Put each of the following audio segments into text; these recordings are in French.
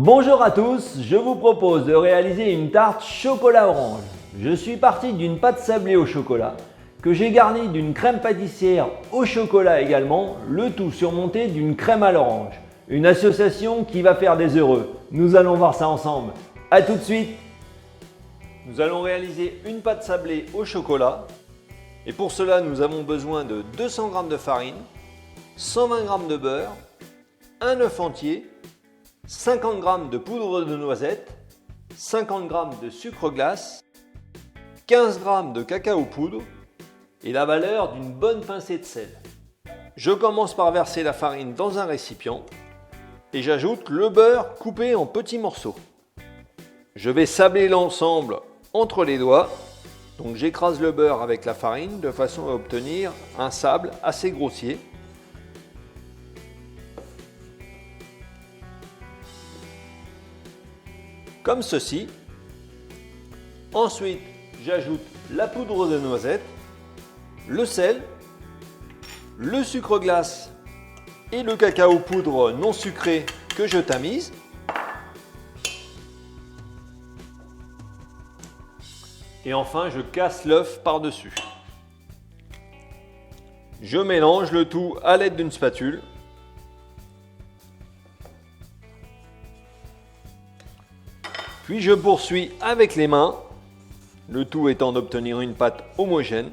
Bonjour à tous, je vous propose de réaliser une tarte chocolat orange. Je suis parti d'une pâte sablée au chocolat que j'ai garnie d'une crème pâtissière au chocolat également, le tout surmonté d'une crème à l'orange. Une association qui va faire des heureux. Nous allons voir ça ensemble. A tout de suite. Nous allons réaliser une pâte sablée au chocolat et pour cela nous avons besoin de 200 g de farine, 120 g de beurre, un œuf entier, 50 g de poudre de noisette, 50 g de sucre glace, 15 g de cacao poudre et la valeur d'une bonne pincée de sel. Je commence par verser la farine dans un récipient et j'ajoute le beurre coupé en petits morceaux. Je vais sabler l'ensemble entre les doigts, donc j'écrase le beurre avec la farine de façon à obtenir un sable assez grossier. Comme ceci. Ensuite, j'ajoute la poudre de noisette, le sel, le sucre glace et le cacao poudre non sucré que je tamise. Et enfin, je casse l'œuf par-dessus. Je mélange le tout à l'aide d'une spatule. Puis je poursuis avec les mains, le tout étant d'obtenir une pâte homogène.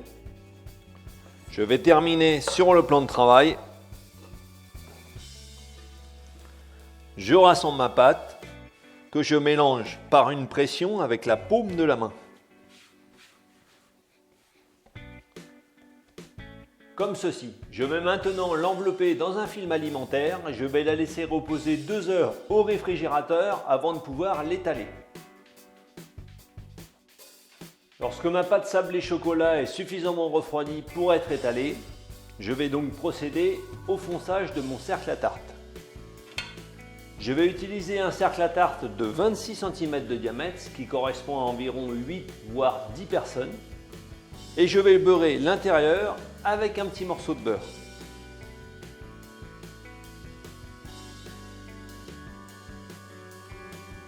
Je vais terminer sur le plan de travail. Je rassemble ma pâte que je mélange par une pression avec la paume de la main. Comme ceci. Je vais maintenant l'envelopper dans un film alimentaire et je vais la laisser reposer 2 heures au réfrigérateur avant de pouvoir l'étaler. Lorsque ma pâte sablée chocolat est suffisamment refroidie pour être étalée, je vais donc procéder au fonçage de mon cercle à tarte. Je vais utiliser un cercle à tarte de 26 cm de diamètre, ce qui correspond à environ 8 voire 10 personnes. Et je vais beurrer l'intérieur avec un petit morceau de beurre.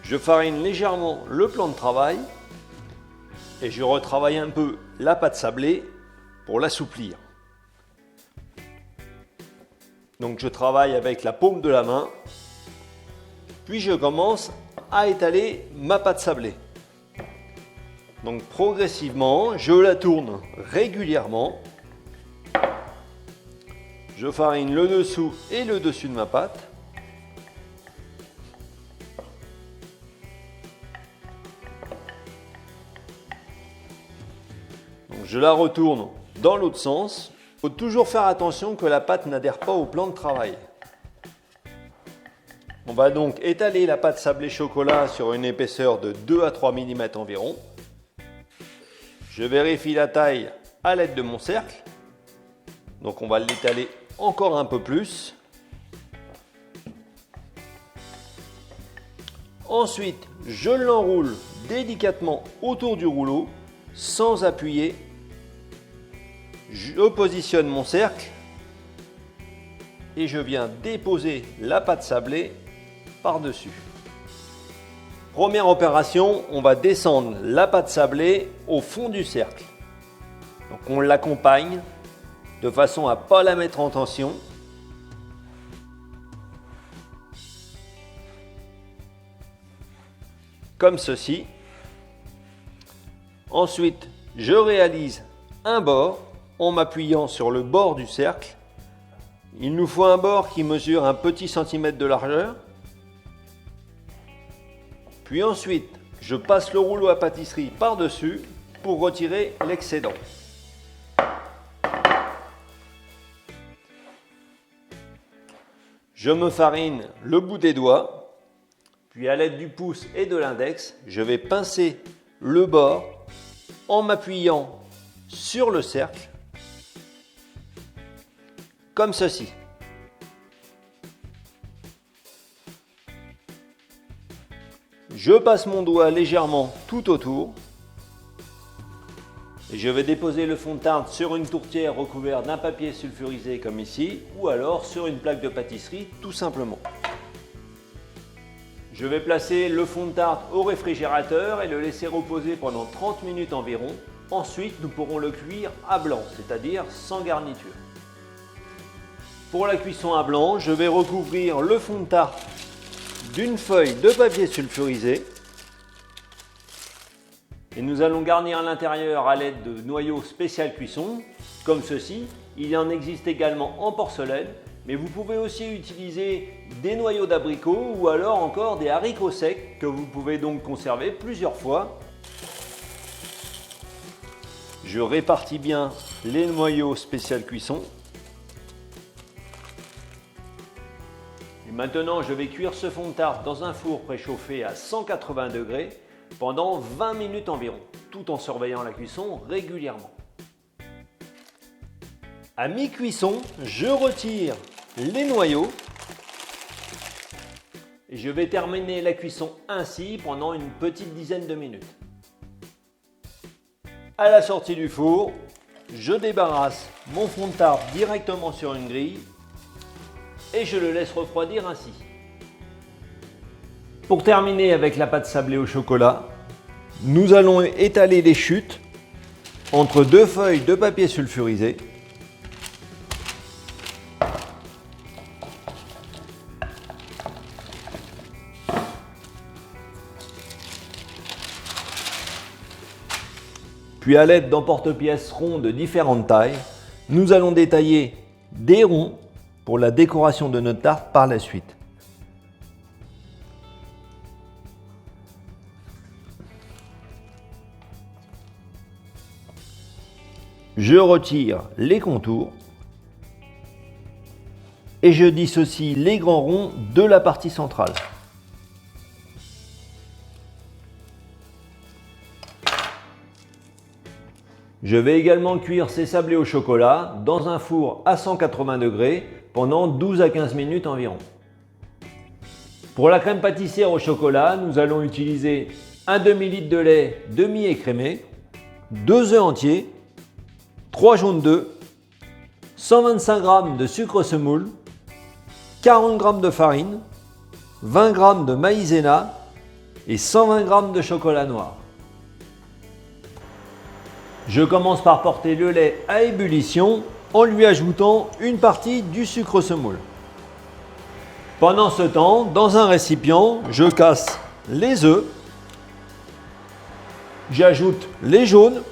Je farine légèrement le plan de travail et je retravaille un peu la pâte sablée pour l'assouplir. Donc je travaille avec la paume de la main, puis je commence à étaler ma pâte sablée. Donc progressivement, je la tourne régulièrement. Je farine le dessous et le dessus de ma pâte. Donc je la retourne dans l'autre sens. Il faut toujours faire attention que la pâte n'adhère pas au plan de travail. On va donc étaler la pâte sablée chocolat sur une épaisseur de 2 à 3 mm environ. Je vérifie la taille à l'aide de mon cercle. Donc on va l'étaler encore un peu plus. Ensuite, je l'enroule délicatement autour du rouleau sans appuyer. Je positionne mon cercle et je viens déposer la pâte sablée par-dessus. Première opération, on va descendre la pâte sablée au fond du cercle. Donc on l'accompagne de façon à ne pas la mettre en tension. Comme ceci. Ensuite, je réalise un bord en m'appuyant sur le bord du cercle. Il nous faut un bord qui mesure un petit centimètre de largeur. Puis ensuite, je passe le rouleau à pâtisserie par-dessus pour retirer l'excédent. Je me farine le bout des doigts, puis à l'aide du pouce et de l'index, je vais pincer le bord en m'appuyant sur le cercle, comme ceci. Je passe mon doigt légèrement tout autour et je vais déposer le fond de tarte sur une tourtière recouverte d'un papier sulfurisé comme ici ou alors sur une plaque de pâtisserie tout simplement. Je vais placer le fond de tarte au réfrigérateur et le laisser reposer pendant 30 minutes environ. Ensuite, nous pourrons le cuire à blanc, c'est-à-dire sans garniture. Pour la cuisson à blanc, je vais recouvrir le fond de tarte d'une feuille de papier sulfurisé. Et nous allons garnir à l'intérieur à l'aide de noyaux spécial cuisson, comme ceci. Il en existe également en porcelaine, mais vous pouvez aussi utiliser des noyaux d'abricot ou alors encore des haricots secs que vous pouvez donc conserver plusieurs fois. Je répartis bien les noyaux spécial cuisson. Et maintenant, je vais cuire ce fond de tarte dans un four préchauffé à 180 degrés pendant 20 minutes environ, tout en surveillant la cuisson régulièrement. À mi-cuisson, je retire les noyaux et je vais terminer la cuisson ainsi pendant une petite dizaine de minutes. À la sortie du four, je débarrasse mon fond de tarte directement sur une grille et je le laisse refroidir ainsi. Pour terminer avec la pâte sablée au chocolat, nous allons étaler les chutes entre deux feuilles de papier sulfurisé. Puis à l'aide d'emporte-pièces ronds de différentes tailles, nous allons détailler des ronds pour la décoration de notre tarte par la suite. Je retire les contours et je dissocie les grands ronds de la partie centrale. Je vais également cuire ces sablés au chocolat dans un four à 180 degrés pendant 12 à 15 minutes environ. Pour la crème pâtissière au chocolat, nous allons utiliser un demi-litre de lait demi-écrémé, 2 œufs entiers, 3 jaunes d'œufs, 125 g de sucre semoule, 40 g de farine, 20 g de maïzena et 120 g de chocolat noir. Je commence par porter le lait à ébullition en lui ajoutant une partie du sucre semoule. Pendant ce temps, dans un récipient, je casse les œufs, j'ajoute les jaunes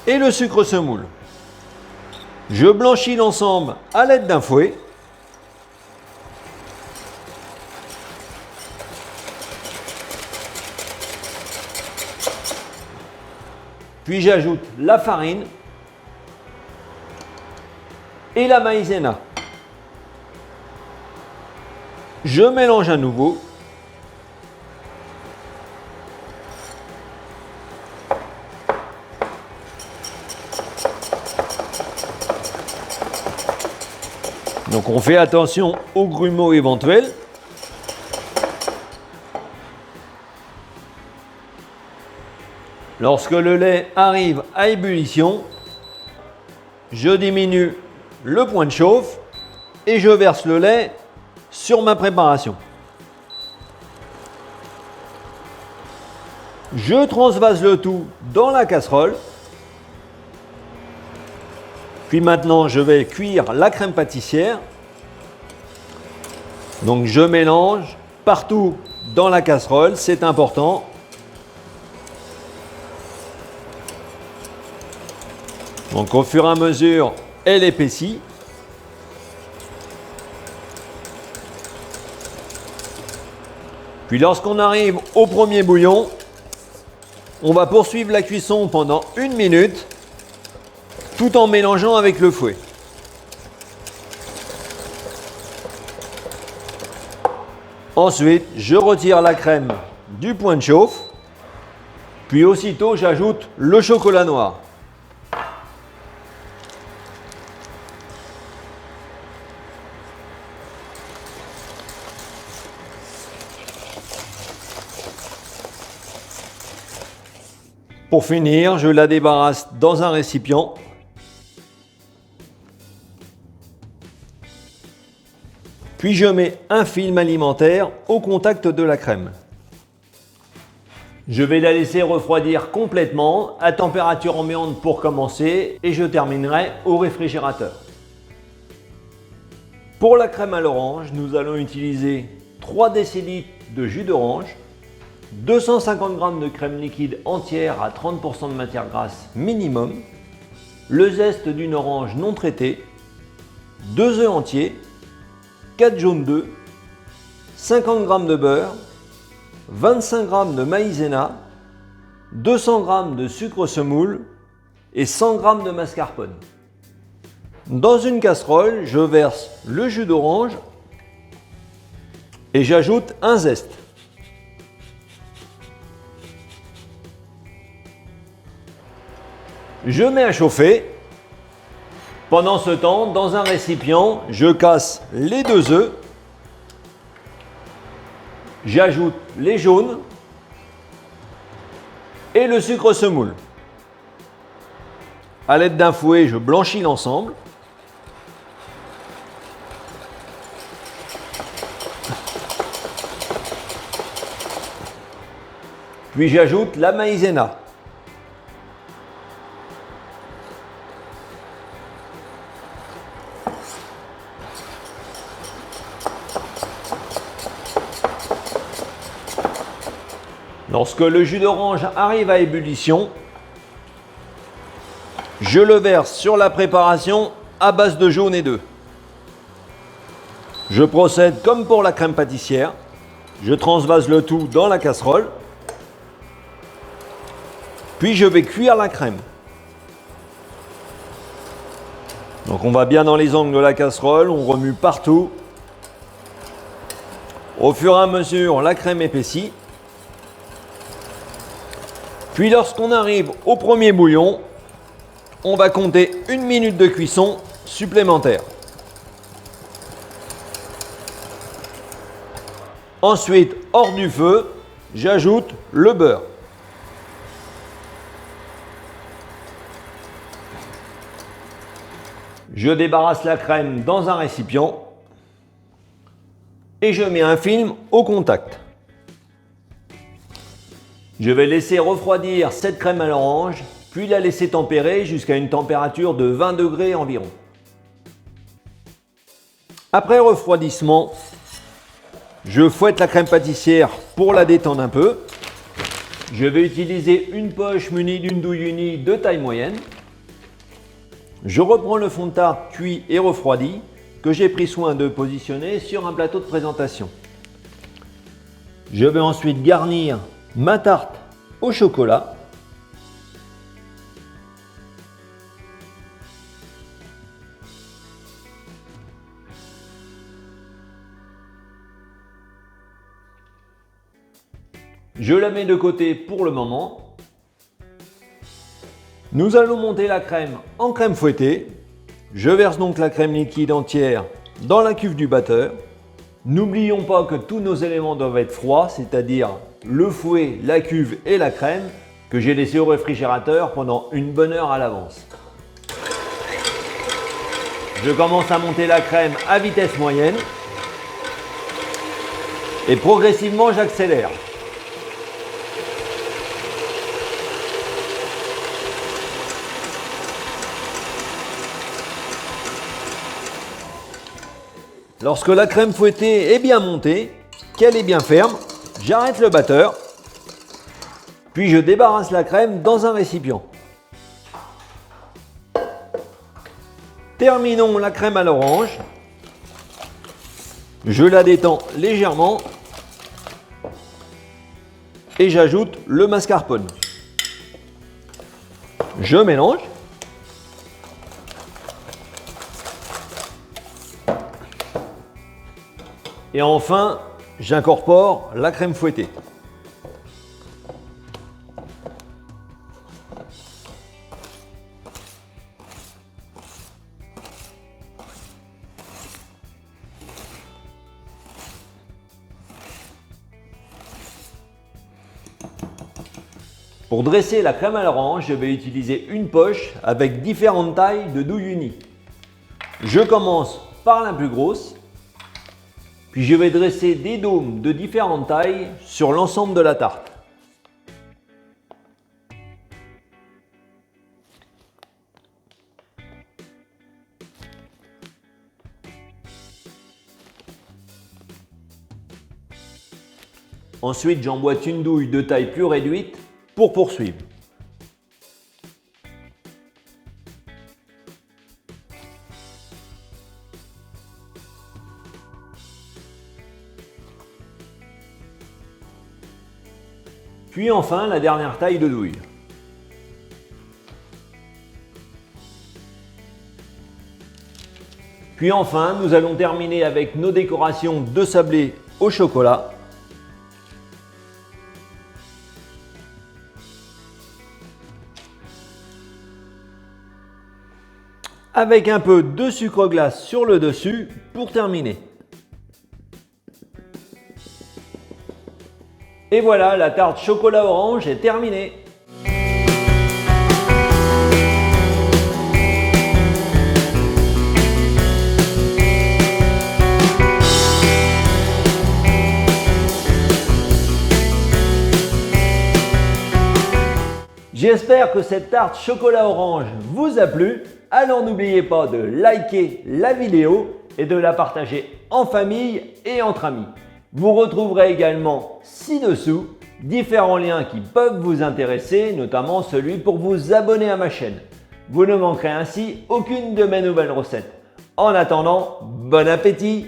et le sucre semoule. Je blanchis l'ensemble à l'aide d'un fouet. Puis j'ajoute la farine et la maïzena. Je mélange à nouveau. Donc on fait attention aux grumeaux éventuels. Lorsque le lait arrive à ébullition, je diminue le point de chauffe et je verse le lait sur ma préparation. Je transvase le tout dans la casserole. Puis maintenant, je vais cuire la crème pâtissière. Donc je mélange partout dans la casserole, c'est important. Donc au fur et à mesure, elle épaissit. Puis lorsqu'on arrive au premier bouillon, on va poursuivre la cuisson pendant 1 minute, tout en mélangeant avec le fouet. Ensuite, je retire la crème du point de chauffe, puis aussitôt j'ajoute le chocolat noir. Pour finir, je la débarrasse dans un récipient. Puis je mets un film alimentaire au contact de la crème. Je vais la laisser refroidir complètement à température ambiante pour commencer et je terminerai au réfrigérateur. Pour la crème à l'orange, nous allons utiliser 3 décilitres de jus d'orange, 250 g de crème liquide entière à 30% de matière grasse minimum, le zeste d'une orange non traitée, 2 œufs entiers, 4 jaunes d'œufs, 50 g de beurre, 25 g de maïzena, 200 g de sucre semoule et 100 g de mascarpone. Dans une casserole, je verse le jus d'orange et j'ajoute un zeste. Je mets à chauffer. Pendant ce temps, dans un récipient, je casse les 2 œufs. J'ajoute les jaunes et le sucre semoule. À l'aide d'un fouet, je blanchis l'ensemble. Puis j'ajoute la maïzena. Lorsque le jus d'orange arrive à ébullition, je le verse sur la préparation à base de jaune et d'œufs. Je procède comme pour la crème pâtissière. Je transvase le tout dans la casserole. Puis je vais cuire la crème. Donc on va bien dans les angles de la casserole, on remue partout. Au fur et à mesure, la crème épaissit. Puis lorsqu'on arrive au premier bouillon, on va compter 1 minute de cuisson supplémentaire. Ensuite, hors du feu, j'ajoute le beurre. Je débarrasse la crème dans un récipient et je mets un film au contact. Je vais laisser refroidir cette crème à l'orange, puis la laisser tempérer jusqu'à une température de 20 degrés environ. Après refroidissement, je fouette la crème pâtissière pour la détendre un peu. Je vais utiliser une poche munie d'une douille unie de taille moyenne. Je reprends le fond de tarte cuit et refroidi que j'ai pris soin de positionner sur un plateau de présentation. Je vais ensuite garnir ma tarte au chocolat. Je la mets de côté pour le moment. Nous allons monter la crème en crème fouettée. Je verse donc la crème liquide entière dans la cuve du batteur. N'oublions pas que tous nos éléments doivent être froids, c'est-à-dire le fouet, la cuve et la crème que j'ai laissé au réfrigérateur pendant une bonne heure à l'avance. Je commence à monter la crème à vitesse moyenne et progressivement j'accélère. Lorsque la crème fouettée est bien montée, qu'elle est bien ferme, j'arrête le batteur, puis je débarrasse la crème dans un récipient. Terminons la crème à l'orange. Je la détends légèrement et j'ajoute le mascarpone. Je mélange. Et enfin, j'incorpore la crème fouettée. Pour dresser la crème à l'orange, je vais utiliser une poche avec différentes tailles de douille unie. Je commence par la plus grosse. Puis je vais dresser des dômes de différentes tailles sur l'ensemble de la tarte. Ensuite, j'emboîte une douille de taille plus réduite pour poursuivre. Puis enfin, la dernière taille de douille. Puis enfin, nous allons terminer avec nos décorations de sablé au chocolat. Avec un peu de sucre glace sur le dessus pour terminer. Et voilà, la tarte chocolat orange est terminée. J'espère que cette tarte chocolat orange vous a plu. Alors n'oubliez pas de liker la vidéo et de la partager en famille et entre amis. Vous retrouverez également ci-dessous différents liens qui peuvent vous intéresser, notamment celui pour vous abonner à ma chaîne. Vous ne manquerez ainsi aucune de mes nouvelles recettes. En attendant, bon appétit!